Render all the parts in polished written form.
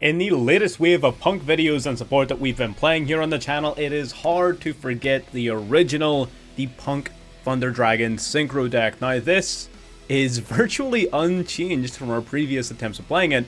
In the latest wave of Punk videos and support that we've been playing here on the channel, it is hard to forget the original, the Punk Thunder Dragon Synchro deck. Now this is virtually unchanged from our previous attempts of playing it,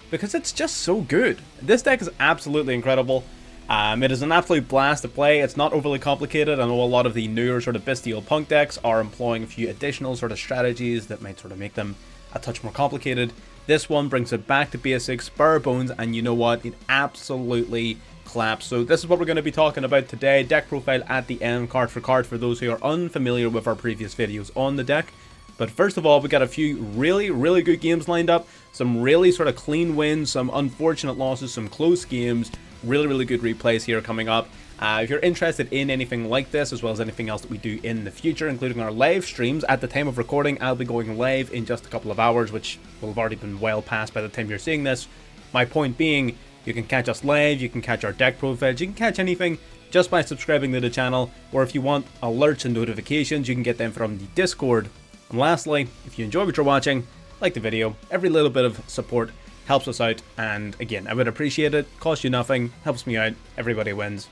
because it's just so good. This deck is absolutely incredible. It is an absolute blast to play. It's not overly complicated. I know a lot of the newer sort of bestial Punk decks are employing a few additional sort of strategies that might sort of make them a touch more complicated. This one brings it back to basics, bare bones, and you know what? It absolutely claps. So this is what we're going to be talking about today. Deck profile at the end, card for those who are unfamiliar with our previous videos on the deck. But first of all, we got a few really good games lined up. Some really sort of clean wins, some unfortunate losses, some close games. Really good replays here coming up. If you're interested in anything like this, as well as anything else that we do in the future, including our live streams, at the time of recording, I'll be going live in just a couple of hours, which will have already been well past by the time you're seeing this. My point being, you can catch us live, you can catch our deck profiles, you can catch anything just by subscribing to the channel, or if you want alerts and notifications, you can get them from the Discord. And lastly, if you enjoy what you're watching, like the video. Every little bit of support helps us out, and again, I would appreciate it. Costs you nothing, helps me out, everybody wins.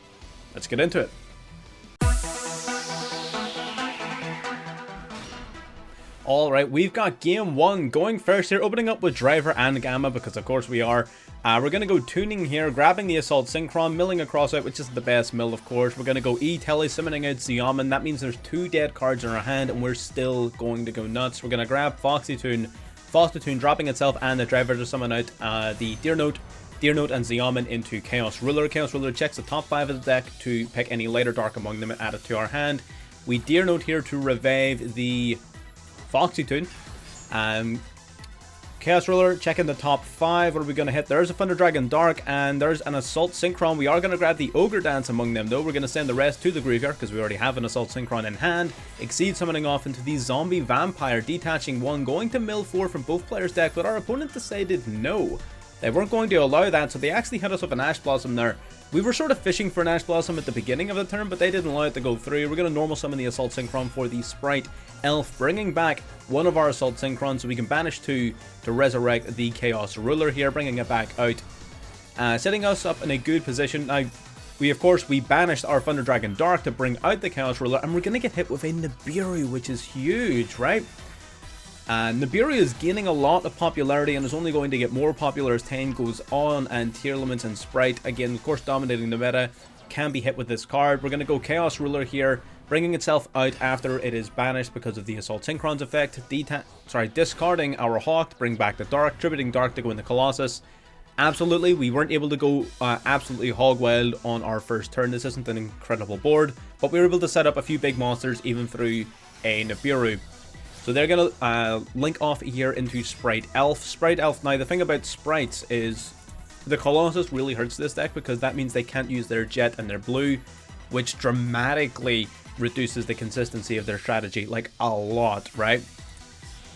Let's get into it. Alright, we've got game one going first here, opening up with Driver and Gamma, because of course we are. We're going to go tuning here, grabbing the Assault Synchron, milling across out, which is the best mill of course. We're going to go E-Tele, summoning out Xiamen. That means there's 2 dead cards in our hand, and we're still going to go nuts. We're going to grab Foxy-Tune, dropping itself and the Driver to summon out the Deer Note and Xiamen into Chaos Ruler. Chaos Ruler checks the top 5 of the deck to pick any light or dark among them and add it to our hand. We Deer Note here to revive the Foxy-Tune. Chaos Ruler checking the top 5. What are we going to hit? There's a Thunder Dragon Dark and there's an Assault Synchron. We are going to grab the Ogre Dance among them though. We're going to send the rest to the graveyard because we already have an Assault Synchron in hand. Exceed summoning off into the Zombie Vampire, detaching 1, going to mill 4 from both players' deck, but our opponent decided no. They weren't going to allow that, so they actually hit us with an Ash Blossom there. We were sort of fishing for an Ash Blossom at the beginning of the turn, but they didn't allow it to go through. We're going to normal summon the Assault Synchron for the Sprite Elf, bringing back one of our Assault Synchrons so we can banish 2 to resurrect the Chaos Ruler here, bringing it back out. Setting us up in a good position. Now, we banished our Thunder Dragon Dark to bring out the Chaos Ruler, and we're going to get hit with a Nibiru, which is huge, right? Nibiru is gaining a lot of popularity and is only going to get more popular as time goes on, and Tearlaments and Sprite, again, of course, dominating the meta, can be hit with this card. We're going to go Chaos Ruler here, bringing itself out after it is banished because of the Assault Synchron's effect, discarding our Hawk to bring back the Dark, tributing Dark to go in the Colossus. Absolutely, we weren't able to go absolutely hog wild on our first turn. This isn't an incredible board, but we were able to set up a few big monsters even through a Nibiru. So they're going to link off here into Sprite Elf. Sprite Elf, now the thing about Sprites is the Colossus really hurts this deck because that means they can't use their Jet and their Blue, which dramatically reduces the consistency of their strategy, like a lot, right?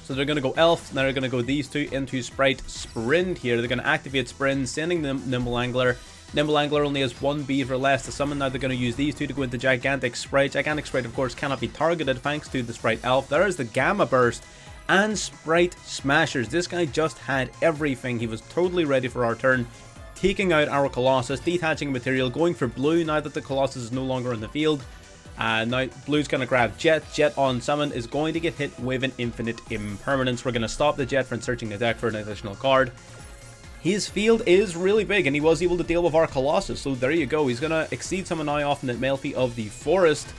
So they're going to go Elf, now they're going to go these 2 into Sprite Sprint here. They're going to activate Sprint, sending them Nimble Angler. Nimble Angler only has 1 beaver less to summon. Now they're going to use these 2 to go into Gigantic Sprite. Gigantic Sprite, of course, cannot be targeted thanks to the Sprite Elf. There is the Gamma Burst and Sprite Smashers. This guy just had everything. He was totally ready for our turn, taking out our Colossus, detaching material, going for Blue now that the Colossus is no longer in the field. Now Blue's going to grab Jet. Jet on summon is going to get hit with an Infinite Impermanence. We're going to stop the Jet from searching the deck for an additional card. His field is really big, and he was able to deal with our Colossus, so there you go. He's going to Exceed Summon now off into Melfi of the Forest.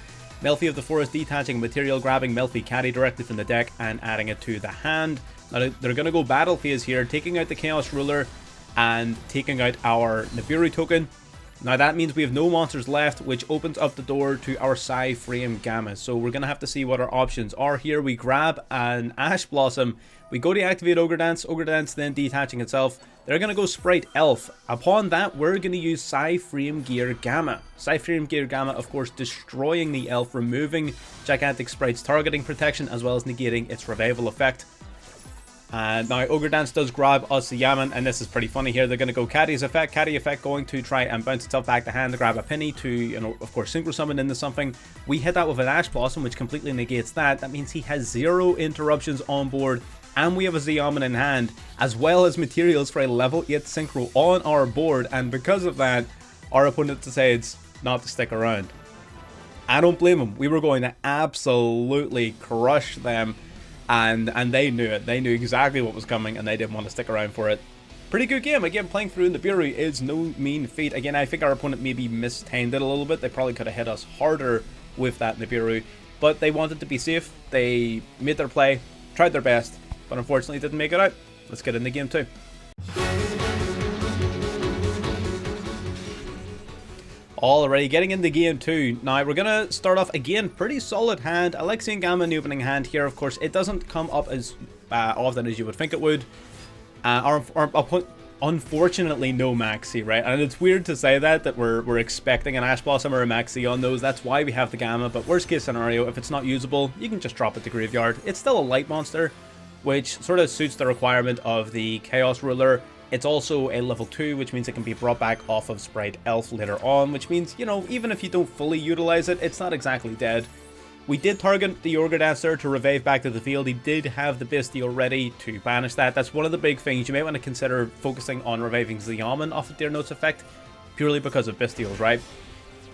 Melfi of the Forest detaching material, grabbing Melfi Caddy directly from the deck and adding it to the hand. Now they're going to go Battle Phase here, taking out the Chaos Ruler and taking out our Nibiru token. Now that means we have no monsters left, which opens up the door to our Psy-Frame Gamma. So we're going to have to see what our options are here. We grab an Ash Blossom. We go to activate Ogre Dance then detaching itself. They're going to go Sprite Elf. Upon that, we're going to use Psy-Frame Gear Gamma. Psy-Frame Gear Gamma, of course, destroying the Elf, removing Gigantic Sprite's targeting protection, as well as negating its revival effect. Now Ogre Dance does grab us the Yaman, and this is pretty funny here. They're going to go Caddy's effect. Caddy effect going to try and bounce itself back to hand to grab a penny to, you know, of course, Synchro Summon into something. We hit that with an Ash Blossom, which completely negates that. That means he has 0 interruptions on board and we have a Xiamen in hand, as well as materials for a level 8 Synchro on our board, and because of that, our opponent decides not to stick around. I don't blame him. We were going to absolutely crush them, and they knew it. They knew exactly what was coming, and they didn't want to stick around for it. Pretty good game. Again, playing through Nibiru is no mean feat. Again, I think our opponent maybe mistimed it a little bit. They probably could have hit us harder with that Nibiru, but they wanted to be safe. They made their play, tried their best, but unfortunately didn't make it out. Let's get into game 2. Alrighty, getting into game 2. Now, we're going to start off, again, pretty solid hand. Alexian Gamma in the opening hand here. Of course, it doesn't come up as often as you would think it would. Our opponent, unfortunately, no Maxi, right? And it's weird to say that we're expecting an Ash Blossom or a Maxi on those. That's why we have the Gamma, but worst case scenario, if it's not usable, you can just drop it to graveyard. It's still a light monster, which sort of suits the requirement of the Chaos Ruler. It's also a level 2, which means it can be brought back off of Sprite Elf later on, which means, you know, even if you don't fully utilize it, it's not exactly dead. We did target the Ogre Dancer to revive back to the field. He did have the Bestial ready to banish that. That's one of the big things. You may want to consider focusing on reviving Xiamen off of Dear Note's effect, purely because of Bestials, right?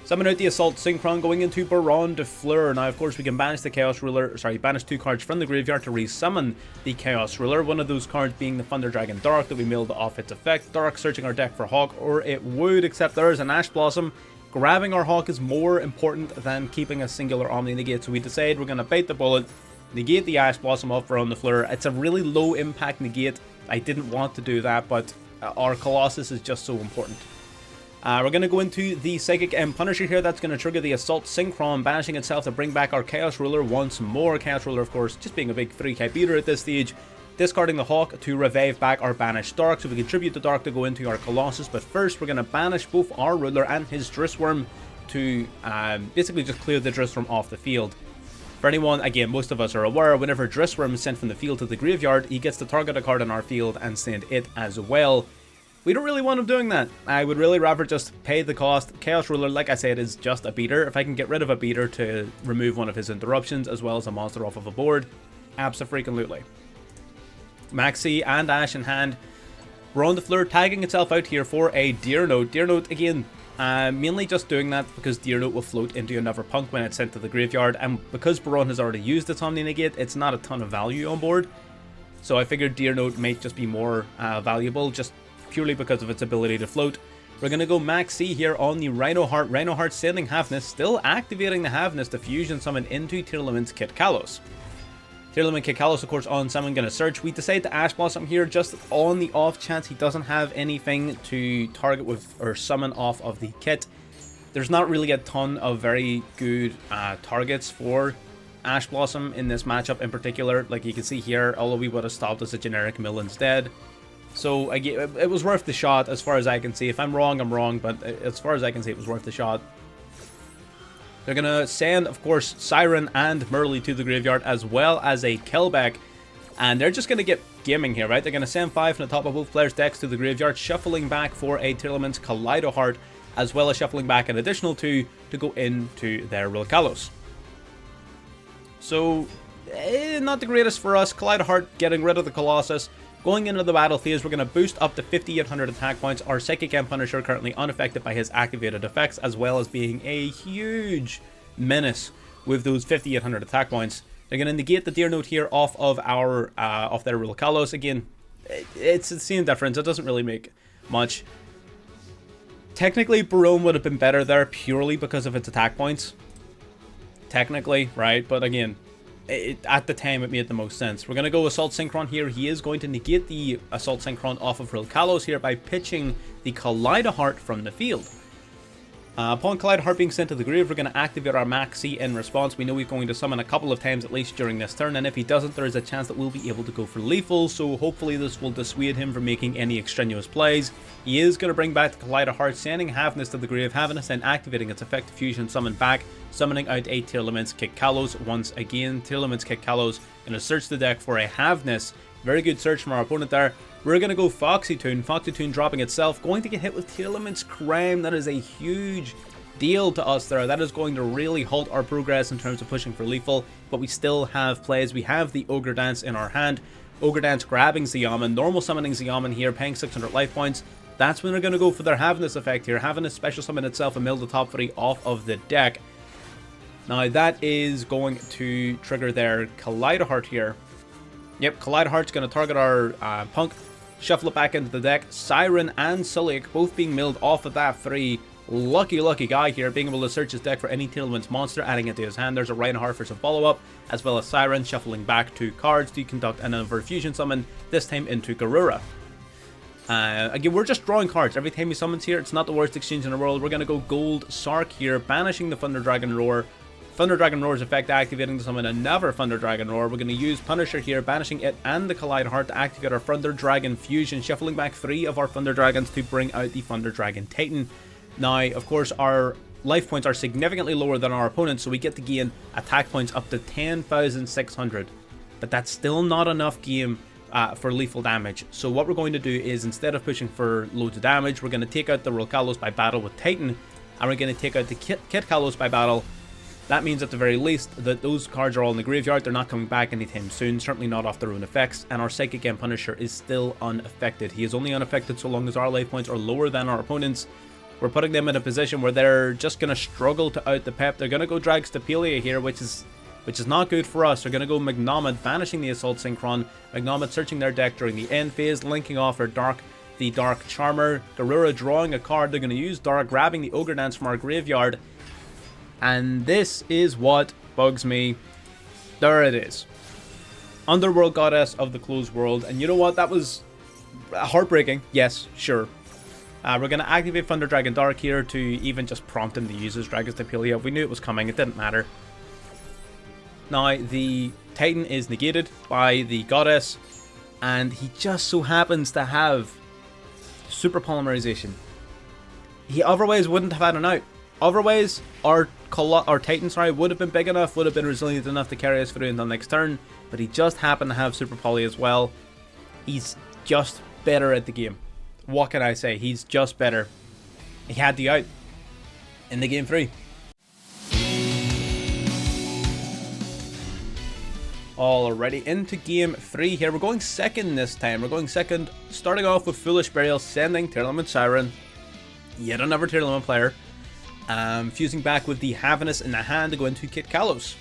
Summon out the Assault Synchron, going into Baron de Fleur. Now, of course, we can banish the Chaos Ruler, banish 2 cards from the graveyard to resummon the Chaos Ruler. One of those cards being the Thunder Dragon Dark that we milled off its effect. Dark searching our deck for Hawk, or it would, except there's an Ash Blossom. Grabbing our Hawk is more important than keeping a singular Omni Negate, so we decide we're going to bite the bullet, negate the Ash Blossom off Baron de Fleur. It's a really low impact negate. I didn't want to do that, but our Colossus is just so important. We're going to go into the Psychic M Punisher here. That's going to trigger the Assault Synchron, banishing itself to bring back our Chaos Ruler once more. Chaos Ruler, of course, just being a big 3k beater at this stage. Discarding the Hawk to revive back our banished Dark, so we can tribute the Dark to go into our Colossus. But first, we're going to banish both our Ruler and his Drissworm to basically just clear the Drissworm off the field. For anyone, again, most of us are aware, whenever Drissworm is sent from the field to the graveyard, he gets to target a card on our field and send it as well. We don't really want him doing that. I would really rather just pay the cost. Chaos Ruler, like I said, is just a beater. If I can get rid of a beater to remove one of his interruptions, as well as a monster off of a board, abso-freaking-lutely. Maxi and Ash in hand. Baron de Fleur tagging itself out here for a Dear Note. Dear Note, again, mainly just doing that because Dear Note will float into another Punk when it's sent to the graveyard, and because Baron has already used its Omni Negate, it's not a ton of value on board. So I figured Dear Note might just be more valuable, just purely because of its ability to float. We're going to go Maxi here on the Rhino Heart. Rhino Heart sending Halfness, still activating the Halfness to fusion summon into Tearlament's Kit Kalos. Tearlament Kit Kalos, of course, on summon, going to search. We decide to Ash Blossom here just on the off chance he doesn't have anything to target with or summon off of the kit. There's not really a ton of very good targets for Ash Blossom in this matchup in particular. Like you can see here, although we would have stopped as a generic mill instead. So again, it was worth the shot as far as I can see. If I'm wrong, I'm wrong, but as far as I can see, it was worth the shot. They're going to send, of course, Siren and Merly to the graveyard, as well as a Kelbeck. And they're just going to get gaming here, right? They're going to send 5 from the top of both players' decks to the graveyard, shuffling back for a Tearlament's Kaleido Heart, as well as shuffling back an additional 2 to go into their Will Kalos. So, not the greatest for us. Kaleido Heart getting rid of the Colossus. Going into the battle phase, we're going to boost up to 5,800 attack points. Our Psychic M Punisher currently unaffected by his activated effects, as well as being a huge menace with those 5,800 attack points. They're going to negate the Dear Note here off of our off their Will Kalos. Again, it's the same difference. It doesn't really make much. Technically, Baron would have been better there purely because of its attack points. Technically, right? But again, at the time, it made the most sense. We're going to go Assault Synchron here. He is going to negate the Assault Synchron off of Will Kalos here by pitching the Kaleido Heart from the field. Upon Kaleido Heart being sent to the grave, we're going to activate our Maxi in response. We know he's going to summon a couple of times at least during this turn, and if he doesn't, there is a chance that we'll be able to go for lethal, so hopefully this will dissuade him from making any extraneous plays. He is going to bring back the Kaleido Heart, sending Halfness to the grave, Halfness then activating its effect to fusion summon back, summoning out a Tearlament's Kit Kalos once again. Tearlament's Kit Kalos going to search the deck for a Halfness. Very good search from our opponent there. We're going to go Foxy Toon dropping itself, going to get hit with Tearlament's Crime. That is a huge deal to us there. That is going to really halt our progress in terms of pushing for lethal, but we still have plays. We have the Ogre Dance in our hand. Ogre Dance grabbing Xiamen, normal summoning Xiamen here, paying 600 life points. That's when they're going to go for their Havness effect here. Havness special summon itself and mill the top 3 off of the deck. Now that is going to trigger their Kaleidoheart here. Yep, Kaleidoheart's going to target our P.U.N.K, shuffle it back into the deck. Siren and Sulliek both being milled off of that 3. Lucky guy here, being able to search his deck for any Tailwind's monster, adding it to his hand. There's a Reinhardt for some follow-up, as well as Siren shuffling back 2 cards to conduct another fusion summon, this time into Garura. Again, we're just drawing cards. Every time he summons here, it's not the worst exchange in the world. We're going to go Gold Sark here, banishing the Thunder Dragon Roar. Thunder Dragon Roar's effect activating to summon another Thunder Dragon Roar. We're going to use Punisher here, banishing it and the Kaleidoheart to activate our Thunder Dragon Fusion, shuffling back 3 of our Thunder Dragons to bring out the Thunder Dragon Titan. Now, of course, our life points are significantly lower than our opponents, so we get to gain attack points up to 10,600. But that's still not enough game for lethal damage. So what we're going to do is, instead of pushing for loads of damage, we're going to take out the Rolkalos by battle with Titan, and we're going to take out the Kit Kalos by battle. That means at the very least that those cards are all in the graveyard. They're not coming back anytime soon, certainly not off their own effects, and our Psychic End Punisher is still unaffected. He is only unaffected so long as our life points are lower than our opponents. We're putting them in a position where they're just going to struggle to out the pep. They're going to go drag Stapelia here, which is not good for us. They're going to go Magnomid, banishing the Assault Synchron. Magnomid searching their deck during the end phase, linking off the Dark Charmer. Garura drawing a card. They're going to use Dark, grabbing the Ogre Dance from our graveyard. And this is what bugs me. There it is. Underworld Goddess of the Closed World. And you know what? That was heartbreaking. Yes, sure. We're going to activate Thunder Dragon Dark here to even just prompt him to use his Dragon Stapelia. We knew it was coming. It didn't matter. Now, the Titan is negated by the Goddess. And he just so happens to have Super Polymerization. He otherwise wouldn't have had an out. Otherwise, our Titan, would have been big enough, would have been resilient enough to carry us through until next turn, but he just happened to have Super Poly as well. He's just better at the game. What can I say? He's just better. He had the out in the game 3. Alrighty, into game 3 here. We're going second this time. We're going second, starting off with Foolish Burial, sending Tearlament Siren, yet another Tearlament player. Fusing back with the Havness in the hand to go into Kit Kalos.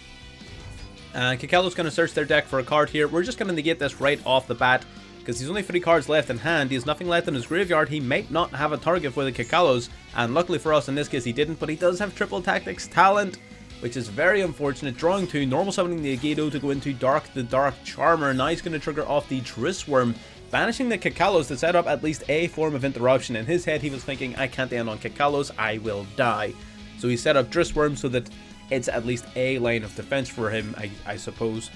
Kit Kalos going to search their deck for a card here. We're just going to negate this right off the bat, because there's only 3 cards left in hand. He has nothing left in his graveyard. He might not have a target for the Kit Kalos, and luckily for us in this case he didn't, but he does have Triple Tactics Talent, which is very unfortunate. Drawing 2, normal summoning the Agedo to go into the Dark Charmer. Now he's going to trigger off the Drissworm, banishing the Kit Kalos to set up at least a form of interruption. In his head he was thinking, I can't end on Kit Kalos, I will die. So he set up Drissworm so that it's at least a line of defense for him, I suppose.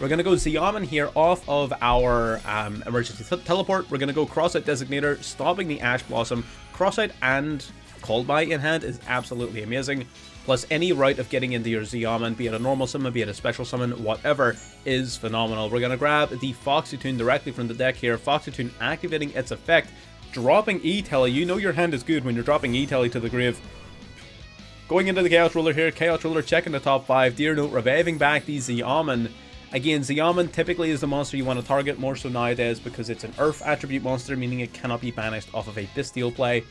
We're going to go Xiamen here off of our emergency teleport. We're going to go Crossout Designator, stopping the Ash Blossom. Crossout and Called By in hand is absolutely amazing. Plus any route of getting into your Xiamen, be it a normal summon, be it a special summon, whatever, is phenomenal. We're going to grab the Foxy Tune directly from the deck here. Foxy Tune activating its effect, dropping E-Telly. You know your hand is good when you're dropping E-Telly to the grave. Going into the Chaos Ruler here. Chaos Ruler checking the top 5. Dear Note reviving back the Xiamen. Again, Xiamen typically is the monster you want to target more so nowadays because it's an Earth attribute monster, meaning it cannot be banished off of a Bestial play.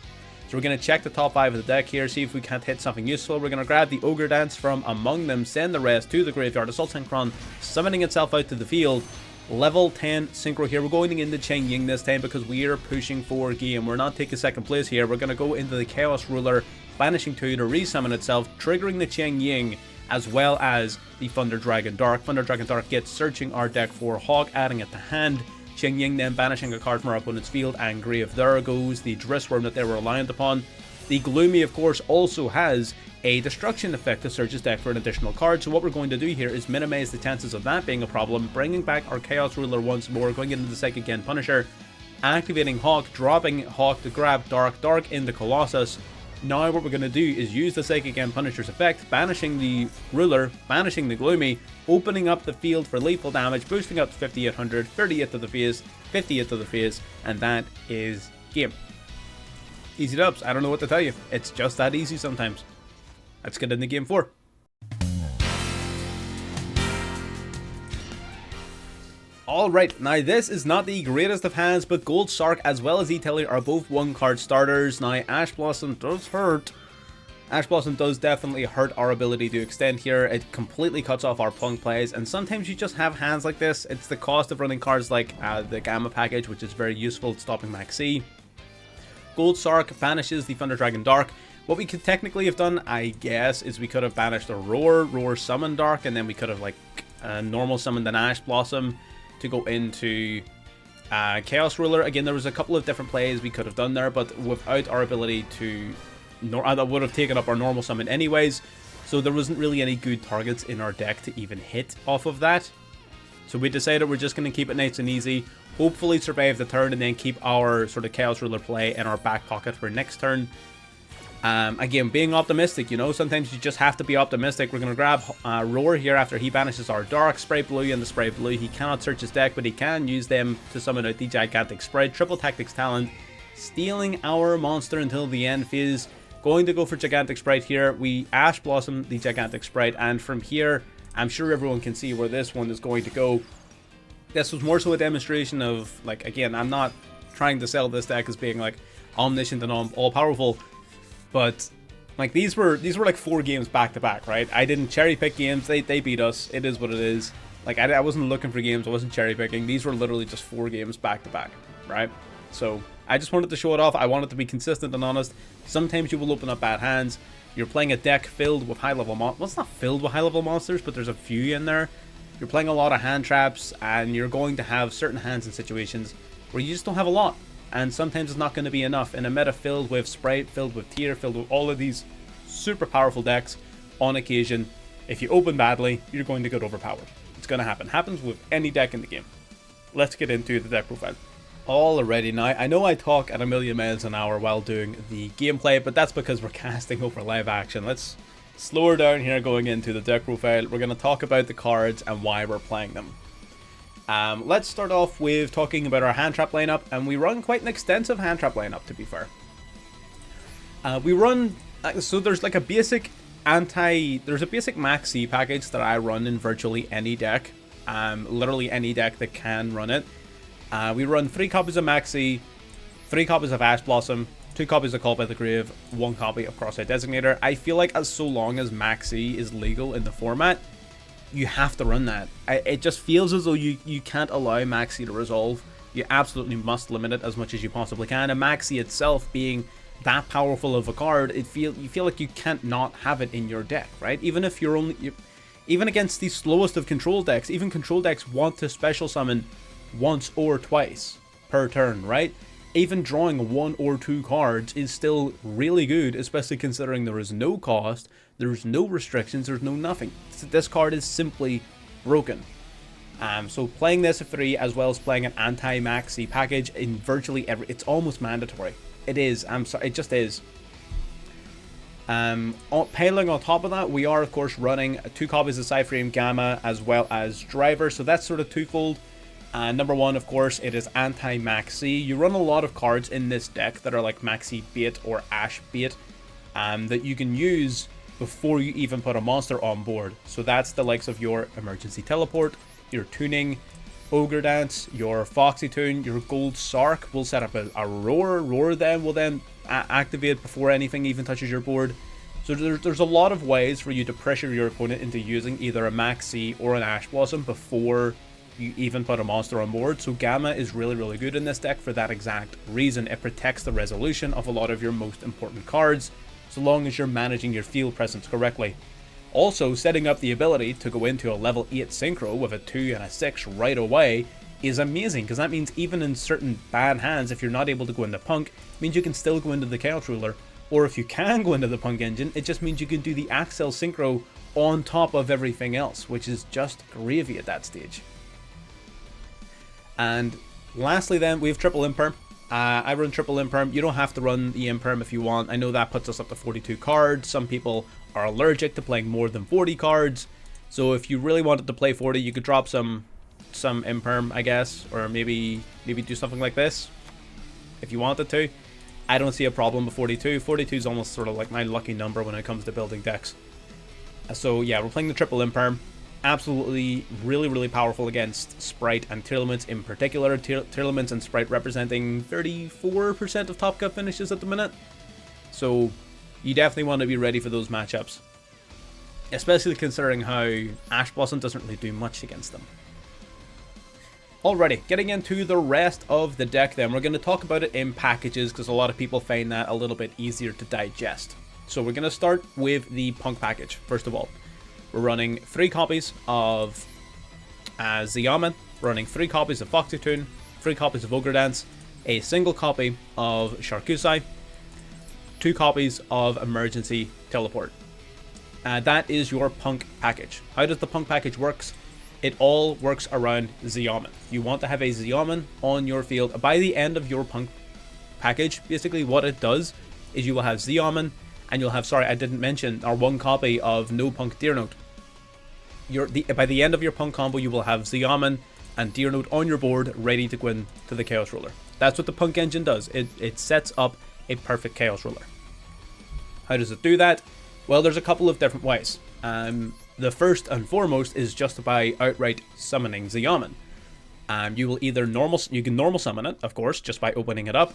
So we're going to check the top 5 of the deck here, see if we can't hit something useful. We're going to grab the Ogre Dance from among them, send the rest to the graveyard. Assault Synchron summoning itself out to the field. Level 10 Synchro here. We're going into Cheng Ying this time because we are pushing for game. We're not taking second place here. We're going to go into the Chaos Ruler, banishing 2 to resummon itself, triggering the Cheng Ying, as well as the Thunder Dragon Dark. Thunder Dragon Dark gets searching our deck for Hawk, adding it to hand. Cheng Ying then banishing a card from our opponent's field and grave. There goes the Drissworm that they were reliant upon. The Gloomy, of course, also has a destruction effect to search his deck for an additional card. So what we're going to do here is minimize the chances of that being a problem, bringing back our Chaos Ruler once more, going into the Psychic End Punisher, activating Hawk, dropping Hawk to grab Dark into Colossus. Now what we're going to do is use the Psychic End Punisher's effect, banishing the Ruler, banishing the Gloomy, opening up the field for lethal damage, boosting up to 5800, 38 to the face, 58 to the face, and that is game. Easy dubs, I don't know what to tell you. It's just that easy sometimes. Let's get into game 4. Alright, now this is not the greatest of hands, but Gold Shark as well as E-Telly are both 1-card starters. Now, Ash Blossom does hurt. Ash Blossom does definitely hurt our ability to extend here. It completely cuts off our P.U.N.K plays, and sometimes you just have hands like this. It's the cost of running cards like the Gamma package, which is very useful at stopping Max C. Gold Shark banishes the Thunder Dragon Dark. What we could technically have done, I guess, is we could have banished a Roar summon Dark, and then we could have like normal summoned an Ash Blossom to go into Chaos Ruler. Again, there was a couple of different plays we could have done there, but without our ability to... that would have taken up our normal summon anyways, so there wasn't really any good targets in our deck to even hit off of that. So we decided we're just going to keep it nice and easy, hopefully survive the turn, and then keep our sort of Chaos Ruler play in our back pocket for next turn. Again, being optimistic, you know, sometimes you just have to be optimistic. We're going to grab Roar here after he banishes our Dark. Spray Blue and the Spray Blue. He cannot search his deck, but he can use them to summon out the Gigantic Spread. Triple Tactics Talent, stealing our monster until the end phase. Going to go for Gigantic Sprite here. We Ash Blossom the Gigantic Sprite, and from here, I'm sure everyone can see where this one is going to go. This was more so a demonstration of, like, again, I'm not trying to sell this deck as being, like, omniscient and all-powerful, but, like, these were like 4 games back-to-back, right? I didn't cherry-pick games. They beat us. It is what it is. Like, I wasn't looking for games. I wasn't cherry-picking. These were literally just 4 games back-to-back, right? So I just wanted to show it off. I wanted to be consistent and honest. Sometimes you will open up bad hands. You're playing a deck filled with high-level monsters. Well, it's not filled with high-level monsters, but there's a few in there. You're playing a lot of hand traps, and you're going to have certain hands in situations where you just don't have a lot. And sometimes it's not going to be enough. In a meta filled with Sprite, filled with Tier, filled with all of these super powerful decks, on occasion, if you open badly, you're going to get overpowered. It's going to happen. Happens with any deck in the game. Let's get into the deck profile. Alrighty, now I know I talk at a million miles an hour while doing the gameplay, but that's because we're casting over live action. Let's slow her down here going into the deck profile. We're going to talk about the cards and why we're playing them. Let's start off with talking about our hand trap lineup, and we run quite an extensive hand trap lineup, to be fair. We run, so there's like a basic there's a basic Max C package that I run in virtually any deck, literally any deck that can run it. We run 3 copies of Max C, 3 copies of Ash Blossom, 2 copies of Call by the Grave, 1 copy of Cross-Eyed Designator. I feel like as so long as Max C is legal in the format, you have to run that. It just feels as though you can't allow Max C to resolve. You absolutely must limit it as much as you possibly can. And Max C itself being that powerful of a card, you feel like you can't not have it in your deck, right? Even if you're even against the slowest of control decks, even control decks want to special summon once or twice per turn, right? Even drawing 1 or 2 cards is still really good, especially considering there is no cost, there's no restrictions, there's no nothing. This card is simply broken. So playing this at 3 as well as playing an anti-Max C package in virtually it's almost mandatory. It is, I'm sorry, it just is. Paling on top of that, we are of course running 2 copies of Cyframe Gamma as well as Driver, so that's sort of twofold. Number 1, of course, it is anti-Max C. You run a lot of cards in this deck that are like Max C bait or Ash bait that you can use before you even put a monster on board. So that's the likes of your Emergency Teleport, your Tuning, Ogre Dance, your Foxy Tune, your Gold Shark will set up a Roar. Roar then will then activate before anything even touches your board. So there's a lot of ways for you to pressure your opponent into using either a Max C or an Ash Blossom before you even put a monster on board. So Gamma is really, really good in this deck for that exact reason. It protects the resolution of a lot of your most important cards, so long as you're managing your field presence correctly. Also, setting up the ability to go into a level 8 Synchro with a 2 and a 6 right away is amazing, because that means even in certain bad hands, if you're not able to go into P.U.N.K, it means you can still go into the Chaos Ruler, or if you can go into the P.U.N.K engine, it just means you can do the Axel Synchro on top of everything else, which is just gravy at that stage. And lastly then, we have triple Imperm. I run triple Imperm. You don't have to run the Imperm if you want. I know that puts us up to 42 cards. Some people are allergic to playing more than 40 cards. So if you really wanted to play 40, you could drop some Imperm, I guess. Or maybe do something like this if you wanted to. I don't see a problem with 42. 42 is almost sort of like my lucky number when it comes to building decks. So yeah, we're playing the triple Imperm. Absolutely really powerful against Sprite and Tearlaments in particular. Tearlaments and Sprite representing 34% of Top Cut finishes at the minute. So you definitely want to be ready for those matchups. Especially considering how Ash Blossom doesn't really do much against them. Alrighty, getting into the rest of the deck then. We're going to talk about it in packages because a lot of people find that a little bit easier to digest. So we're going to start with the P.U.N.K package, first of all. We're running 3 copies of Xiamen, running 3 copies of Foxy Toon, 3 copies of Ogre Dance, a single copy of Sharkusai, 2 copies of Emergency Teleport. That is your P.U.N.K package. How does the P.U.N.K package works? It all works around Xiamen. You want to have a Xiamen on your field. By the end of your P.U.N.K package, basically what it does is you will have Xiamen, and you'll have, sorry, I didn't mention, our 1 copy of No P.U.N.K Deer Note. By the end of your P.U.N.K combo, you will have Xiamen and Deer Note on your board, ready to go into the Chaos Ruler. That's what the P.U.N.K engine does. It sets up a perfect Chaos Ruler. How does it do that? Well, there's a couple of different ways. The first and foremost is just by outright summoning Xiamen. You will either you can normal summon it, of course, just by opening it up.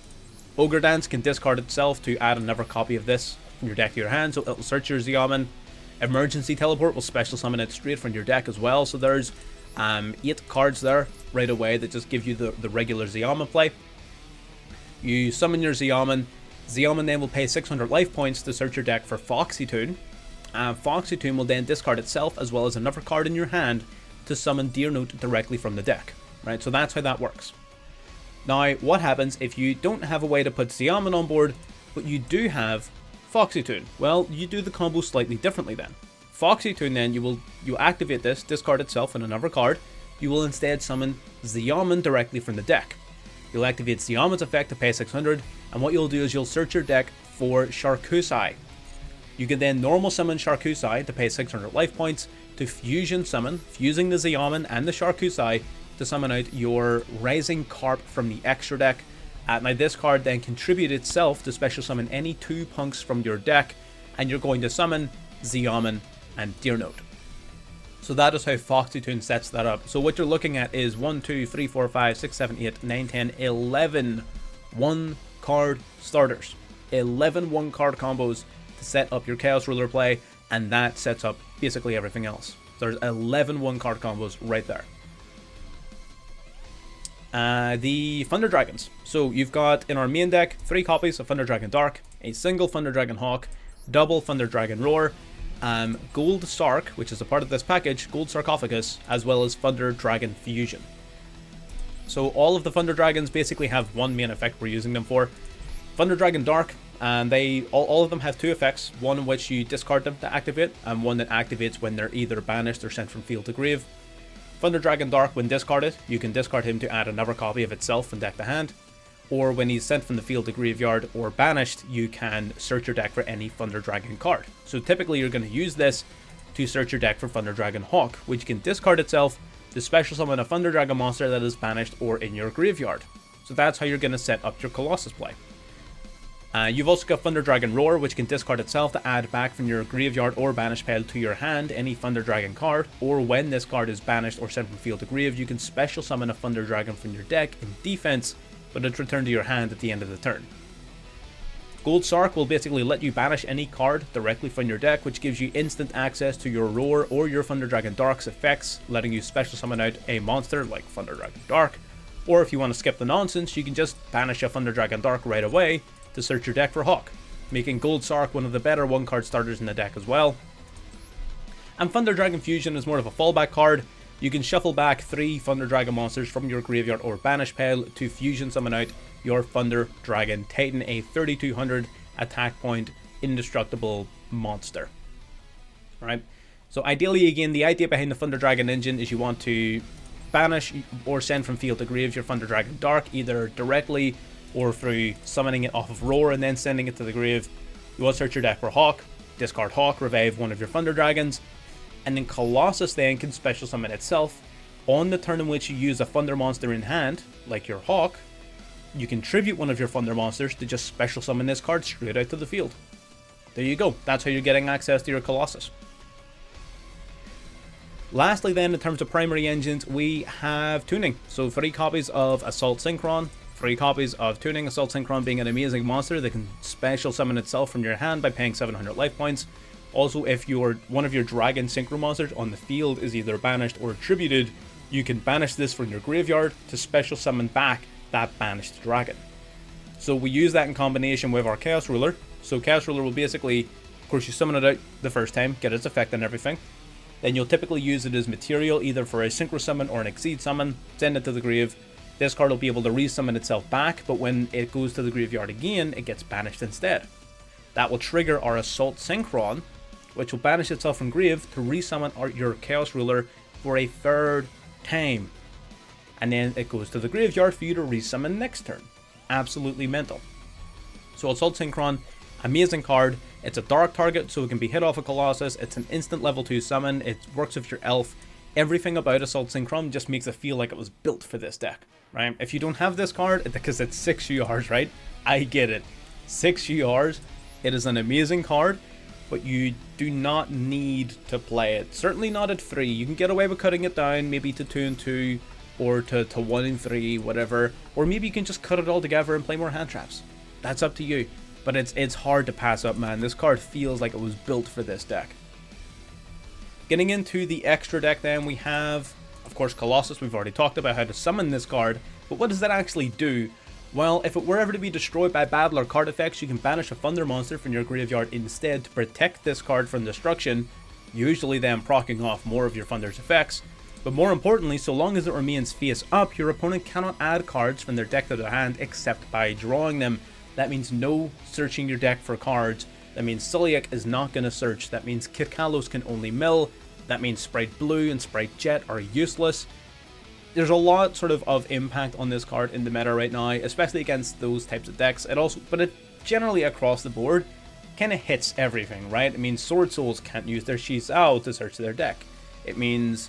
Ogre Dance can discard itself to add another copy of this from your deck to your hand, so it'll search your Xiamen. Emergency Teleport will special summon it straight from your deck as well, so there's 8 cards there right away that just give you the regular Xiamen play. You summon your Xiamen. Xiamen then will pay 600 life points to search your deck for Foxy Toon. Foxy Toon will then discard itself as well as another card in your hand to summon Deer Note directly from the deck. Right, so that's how that works. Now, what happens if you don't have a way to put Xiamen on board, but you do have Foxy Toon? Well, you do the combo slightly differently then. Foxy Toon then, you activate this, discard itself and another card. You will instead summon Xiamen directly from the deck. You'll activate Xiamen's effect to pay 600, and what you'll do is you'll search your deck for Sharkusai. You can then normal summon Sharkusai to pay 600 life points to fusion summon, fusing the Xiamen and the Sharkusai to summon out your Rising Carp from the extra deck. Now this card then contributes itself to special summon any 2 P.U.N.Ks from your deck, and you're going to summon Xiamen and Deer Note. So that is how Foxy Toon sets that up. So what you're looking at is 1, 2, 3, 4, 5, 6, 7, 8, 9, 10, 11 1-card starters. 11 1-card combos to set up your Chaos Ruler play, and that sets up basically everything else. There's 11 1-card combos right there. The Thunder Dragons. So you've got in our main deck 3 copies of Thunder Dragon Dark, a single Thunder Dragon Hawk, double Thunder Dragon Roar, Gold Sark, which is a part of this package, Gold Sarcophagus, as well as Thunder Dragon Fusion. So all of the Thunder Dragons basically have one main effect we're using them for. Thunder Dragon Dark, and all of them have 2 effects, one in which you discard them to activate, and one that activates when they're either banished or sent from field to grave. Thunder Dragon Dark, when discarded, you can discard him to add another copy of itself from deck to hand, or when he's sent from the field to graveyard or banished, you can search your deck for any Thunder Dragon card. So typically you're going to use this to search your deck for Thunder Dragon Hawk, which can discard itself to special summon a Thunder Dragon monster that is banished or in your graveyard. So that's how you're going to set up your Colossus play. You've also got Thunder Dragon Roar, which can discard itself to add back from your graveyard or banish pile to your hand any Thunder Dragon card, or when this card is banished or sent from field to grave, you can special summon a Thunder Dragon from your deck in defense, but it's returned to your hand at the end of the turn. Gold Sark will basically let you banish any card directly from your deck, which gives you instant access to your Roar or your Thunder Dragon Dark's effects, letting you special summon out a monster like Thunder Dragon Dark. Or if you want to skip the nonsense, you can just banish a Thunder Dragon Dark right away to search your deck for Hawk, making Gold Sark one of the better 1-card starters in the deck as well. And Thunder Dragon Fusion is more of a fallback card. You can shuffle back 3 Thunder Dragon monsters from your graveyard or banish pile to fusion summon out your Thunder Dragon Titan, a 3200 attack point indestructible monster. Alright, so ideally, again, the idea behind the Thunder Dragon engine is you want to banish or send from field to grave your Thunder Dragon Dark, either directly or through summoning it off of Roar and then sending it to the grave. You want to search your deck for Hawk, discard Hawk, revive one of your Thunder Dragons, and then Colossus then can special summon itself. On the turn in which you use a Thunder monster in hand, like your Hawk, you can tribute one of your Thunder monsters to just special summon this card straight out to the field. There you go, that's how you're getting access to your Colossus. Lastly then, in terms of primary engines, we have tuning. So 3 copies of Assault Synchron, 3 copies of tuning. Assault Synchron being an amazing monster that can special summon itself from your hand by paying 700 life points. Also, if one of your dragon synchro monsters on the field is either banished or attributed, you can banish this from your graveyard to special summon back that banished dragon. So we use that in combination with our Chaos Ruler. So Chaos Ruler will basically, of course, you summon it out the first time, get its effect and everything. Then you'll typically use it as material, either for a synchro summon or an exceed summon, send it to the grave. This card will be able to resummon itself back, but when it goes to the graveyard again, it gets banished instead. That will trigger our Assault Synchron, which will banish itself from grave to resummon your Chaos Ruler for a 3rd time. And then it goes to the graveyard for you to resummon next turn. Absolutely mental. So Assault Synchron, amazing card. It's a dark target, so it can be hit off a Colossus. It's an instant level 2 summon. It works with your elf. Everything about Assault Synchron just makes it feel like it was built for this deck, right? If you don't have this card, because it's 6 URs, right? I get it. 6 URs. It is an amazing card, but you do not need to play it. Certainly not at 3. You can get away with cutting it down, maybe to 2 and 2, or to 1 and 3, whatever. Or maybe you can just cut it all together and play more hand traps. That's up to you. But it's hard to pass up, man. This card feels like it was built for this deck. Getting into the extra deck then, we have, of course, Colossus. We've already talked about how to summon this card. But what does that actually do? Well, if it were ever to be destroyed by battle or card effects, you can banish a Thunder monster from your graveyard instead to protect this card from destruction, usually then proccing off more of your Thunder's effects. But more importantly, so long as it remains face up, your opponent cannot add cards from their deck to their hand except by drawing them. That means no searching your deck for cards. That means Sulliek is not going to search. That means Kit Kalos can only mill. That means Sprite Blue and Sprite Jet are useless. There's a lot sort of impact on this card in the meta right now, especially against those types of decks. But it generally across the board kind of hits everything, right? It means Sword Souls can't use their Shizao to search their deck. It means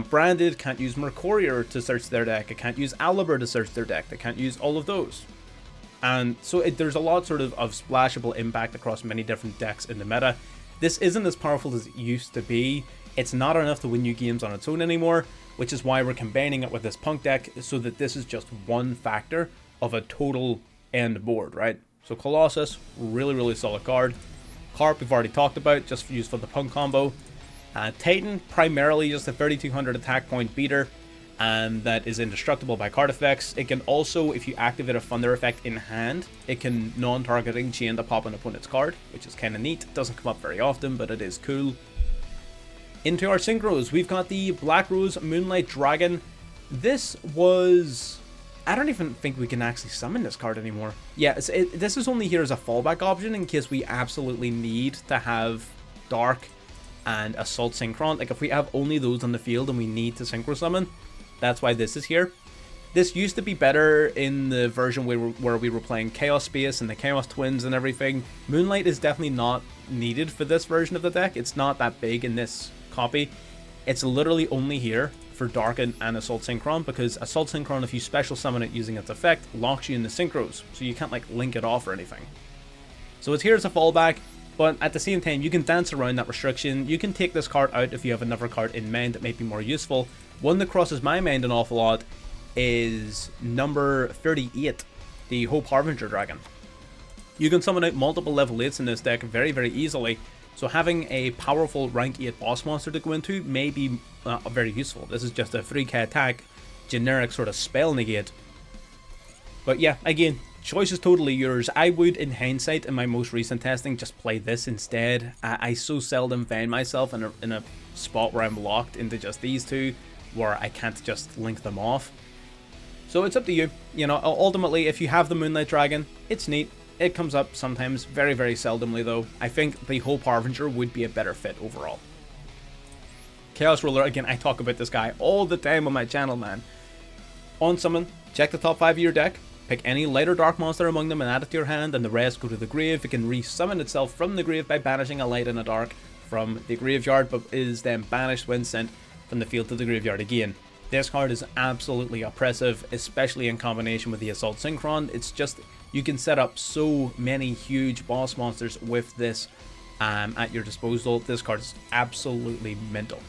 Branded can't use Mercurier to search their deck. It can't use Alibur to search their deck. They can't use all of those. And so there's a lot sort of splashable impact across many different decks in the meta. This isn't as powerful as it used to be. It's not enough to win you games on its own anymore, which is why we're combining it with this P.U.N.K deck so that this is just one factor of a total end board, right? So Colossus, really, really solid card. Carp, we've already talked about, just used for the P.U.N.K combo. Titan, primarily just a 3200 attack point beater, and that is indestructible by card effects. It can also, if you activate a Thunder effect in hand, it can non-targeting chain to pop an opponent's card, which is kind of neat. It doesn't come up very often, but it is cool. Into our synchros, we've got the Black Rose Moonlight Dragon. This was... I don't even think we can actually summon this card anymore. Yeah, this is only here as a fallback option in case we absolutely need to have Dark and Assault Synchron. Like if we have only those on the field and we need to synchro summon, that's why this is here. This used to be better in the version where we were playing Chaos Space and the Chaos Twins and everything. Moonlight is definitely not needed for this version of the deck. It's not that big in this copy. It's literally only here for Dark and Assault Synchron, because Assault Synchron, if you special summon it using its effect, locks you in the synchros, so you can't like link it off or anything. So it's here as a fallback, but at the same time you can dance around that restriction. You can take this card out if you have another card in mind that might be more useful. One that crosses my mind an awful lot is number 38, the Hope Harbinger Dragon. You can summon out multiple level 8s in this deck very, very easily, so having a powerful rank 8 boss monster to go into may be very useful. This is just a 3k attack, generic sort of spell negate. But yeah, again, choice is totally yours. I would, in hindsight, in my most recent testing, just play this instead. I so seldom find myself in a spot where I'm locked into just these two, where I can't just link them off. So it's up to you. You know, ultimately, if you have the Moonlight Dragon, it's neat. It comes up sometimes, very, very seldomly though. I think the Hope Harbinger would be a better fit overall. Chaos Ruler, again, I talk about this guy all the time on my channel, man. On summon, check the top 5 of your deck, pick any light or dark monster among them and add it to your hand, and the rest go to the grave. It can resummon itself from the grave by banishing a light and a dark from the graveyard, but is then banished when sent from the field to the graveyard again. This card is absolutely oppressive, especially in combination with the Assault Synchron. It's just, you can set up so many huge boss monsters with this at your disposal. This card is absolutely mental.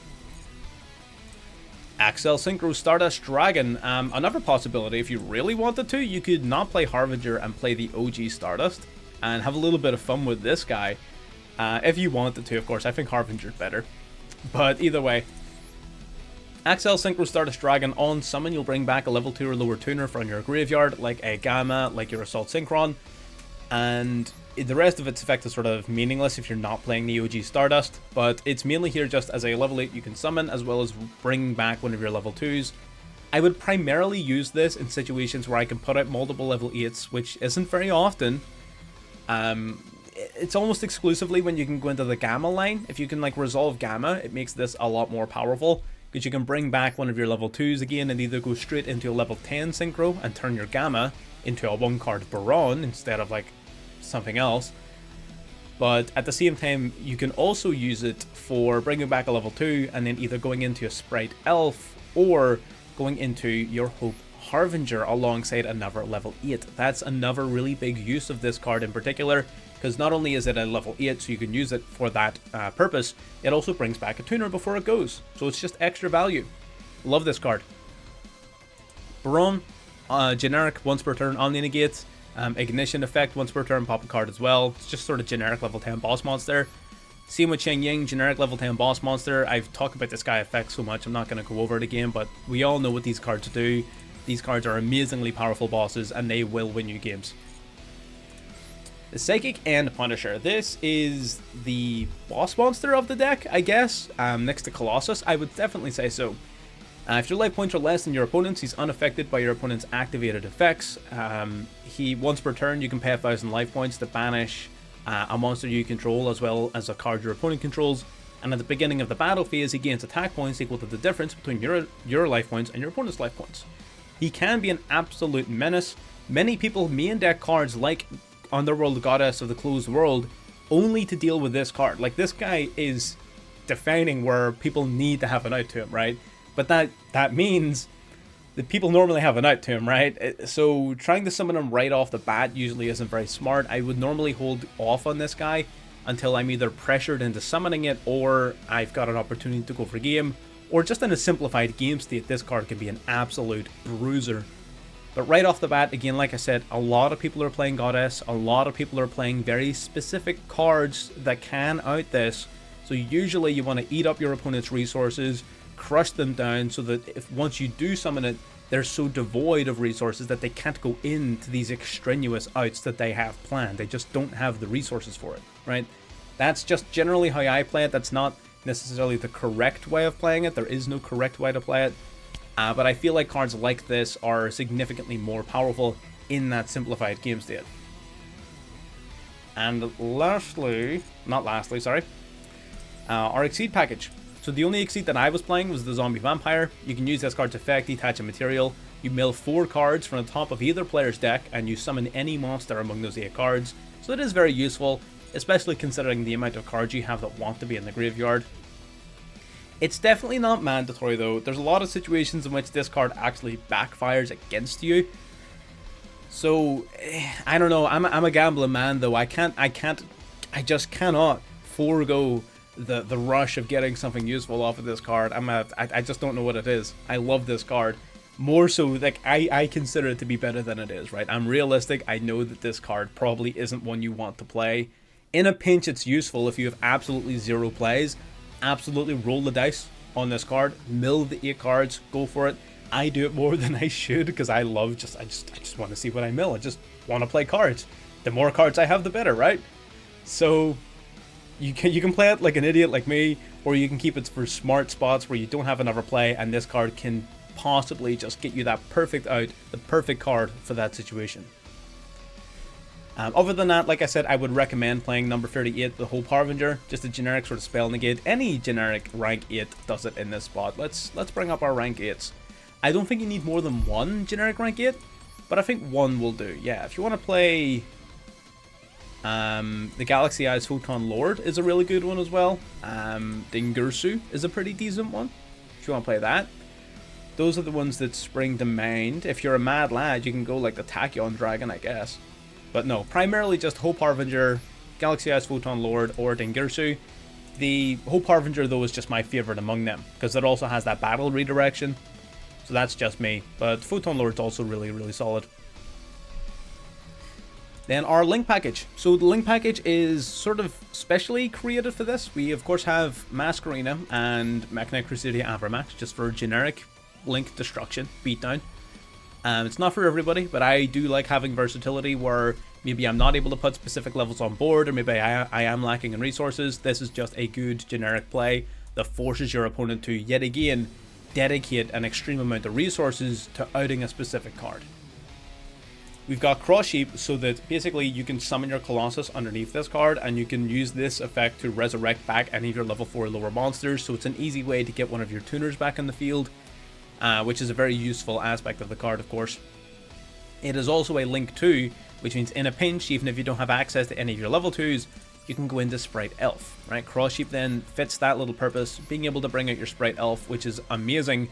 Axel Synchro Stardust Dragon. Another possibility, if you really wanted to, you could not play Harbinger and play the OG Stardust and have a little bit of fun with this guy. If you wanted to, of course. I think Harbinger's better. But either way, Axel Synchro Stardust Dragon on summon, you'll bring back a level 2 or lower tuner from your graveyard, like a Gamma, like your Assault Synchron, and the rest of its effect is sort of meaningless if you're not playing the OG Stardust, but it's mainly here just as a level 8 you can summon, as well as bring back one of your level 2s. I would primarily use this in situations where I can put out multiple level 8s, which isn't very often. It's almost exclusively when you can go into the Gamma line. If you can like resolve Gamma, it makes this a lot more powerful, because you can bring back one of your level 2s again and either go straight into a level 10 Synchro and turn your Gamma into a 1-card Baron instead of like something else. But at the same time, you can also use it for bringing back a level 2 and then either going into a Sprite Elf or going into your Hope Harbinger alongside another level 8. That's another really big use of this card in particular, because not only is it a level 8, so you can use it for that purpose, it also brings back a tuner before it goes, so it's just extra value. Love this card. Baron, generic, once per turn, Omni Negate, Ignition effect, once per turn, pop a card as well. It's just sort of generic level 10 boss monster. Same with Cheng Ying, generic level 10 boss monster. I've talked about this guy effect so much, I'm not going to go over it again, but we all know what these cards do. These cards are amazingly powerful bosses, and they will win you games. The Psychic and Punisher. This is the boss monster of the deck, I guess. Next to Colossus, I would definitely say so. If your life points are less than your opponent's, he's unaffected by your opponent's activated effects. Once per turn, you can pay 1,000 life points to banish a monster you control, as well as a card your opponent controls. And at the beginning of the battle phase, he gains attack points equal to the difference between your life points and your opponent's life points. He can be an absolute menace. Many people main deck cards like Underworld Goddess of the Closed World only to deal with this card. Like, this guy is defining where people need to have an out to him, right? But that means that people normally have an out to him, right? So trying to summon him right off the bat usually isn't very smart. I would normally hold off on this guy until I'm either pressured into summoning it, or I've got an opportunity to go for game, or just in a simplified game state, this card can be an absolute bruiser. But right off the bat, again, like I said, a lot of people are playing Goddess, a lot of people are playing very specific cards that can out this, so usually you want to eat up your opponent's resources, crush them down, so that if once you do summon it, they're so devoid of resources that they can't go into these extraneous outs that they have planned. They just don't have the resources for it, right? That's just generally how I play it. That's not necessarily the correct way of playing it. There is no correct way to play it. But I feel like cards like this are significantly more powerful in that simplified game state. And our Exceed package. So the only Exceed that I was playing was the Zombie Vampire. You can use this card's effect, detach a material. You mill 4 cards from the top of either player's deck, and you summon any monster among those 8 cards. So it is very useful, especially considering the amount of cards you have that want to be in the graveyard. It's definitely not mandatory though. There's a lot of situations in which this card actually backfires against you. So I don't know. I'm a gambling man though. I just cannot forego the rush of getting something useful off of this card. I just don't know what it is. I love this card. More so, like, I consider it to be better than it is, right? I'm realistic. I know that this card probably isn't one you want to play. In a pinch, it's useful if you have absolutely 0 plays. Absolutely roll the dice on this card. Mill the 8 cards. Go for it. I do it more than I should because I just want to see what I mill. I just want to play cards. The more cards I have, the better, right? So you can play it like an idiot like me, or you can keep it for smart spots where you don't have another play, and this card can possibly just get you that perfect out, the perfect card for that situation. Other than that, like I said, I would recommend playing number 38, the Hope Harbinger, just a generic sort of spell negate. Any generic rank 8 does it in this spot. Let's bring up our rank 8s. I don't think you need more than 1 generic rank 8, but I think 1 will do. Yeah, if you want to play the Galaxy Eyes Photon Lord is a really good one as well. Dingirsu is a pretty decent one, if you want to play that. Those are the ones that spring to mind. If you're a mad lad, you can go like the Tachyon Dragon, I guess. But no, primarily just Hope Harbinger, Galaxy Eyes Photon Lord, or Dingirsu. The Hope Harbinger, though, is just my favorite among them, because it also has that battle redirection. So that's just me. But Photon Lord's also really, really solid. Then our link package. So the link package is sort of specially created for this. We of course have Masquerena and Mechanic Crusadia Avramax just for generic link destruction, beatdown. It's not for everybody, but I do like having versatility where maybe I'm not able to put specific levels on board, or maybe I am lacking in resources. This is just a good generic play that forces your opponent to yet again dedicate an extreme amount of resources to outing a specific card. We've got Cross Sheep, so that basically you can summon your Colossus underneath this card, and you can use this effect to resurrect back any of your level 4 lower monsters, so it's an easy way to get one of your tuners back in the field, which is a very useful aspect of the card, of course. It is also a Link 2, which means in a pinch, even if you don't have access to any of your level 2s, you can go into Sprite Elf, right? Cross Sheep then fits that little purpose, being able to bring out your Sprite Elf, which is amazing,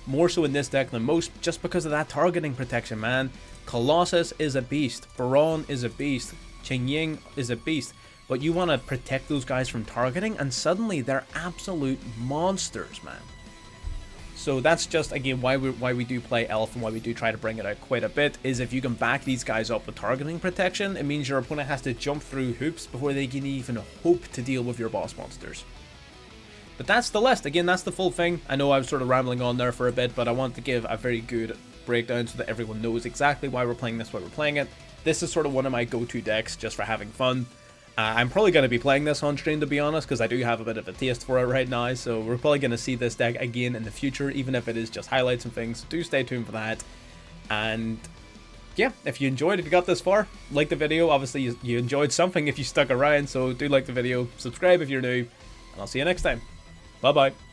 more so in this deck than most, just because of that targeting protection, man. Colossus is a beast, Baron is a beast, Qing Ying is a beast, but you want to protect those guys from targeting, and suddenly they're absolute monsters, man. So that's just, again, why we do play Elf and why we do try to bring it out quite a bit, is if you can back these guys up with targeting protection, it means your opponent has to jump through hoops before they can even hope to deal with your boss monsters. But that's the list. Again, that's the full thing. I know I was sort of rambling on there for a bit, but I want to give a very good breakdown so that everyone knows exactly why we're playing this, why we're playing it. This is sort of one of my go-to decks just for having fun. I'm probably going to be playing this on stream, to be honest, because I do have a bit of a taste for it right now, so we're probably going to see this deck again in the future, even if it is just highlights and things. Do stay tuned for that. And yeah, if you enjoyed, if you got this far, like the video. Obviously you enjoyed something if you stuck around, so do like the video, subscribe if you're new, and I'll see you next time. Bye bye.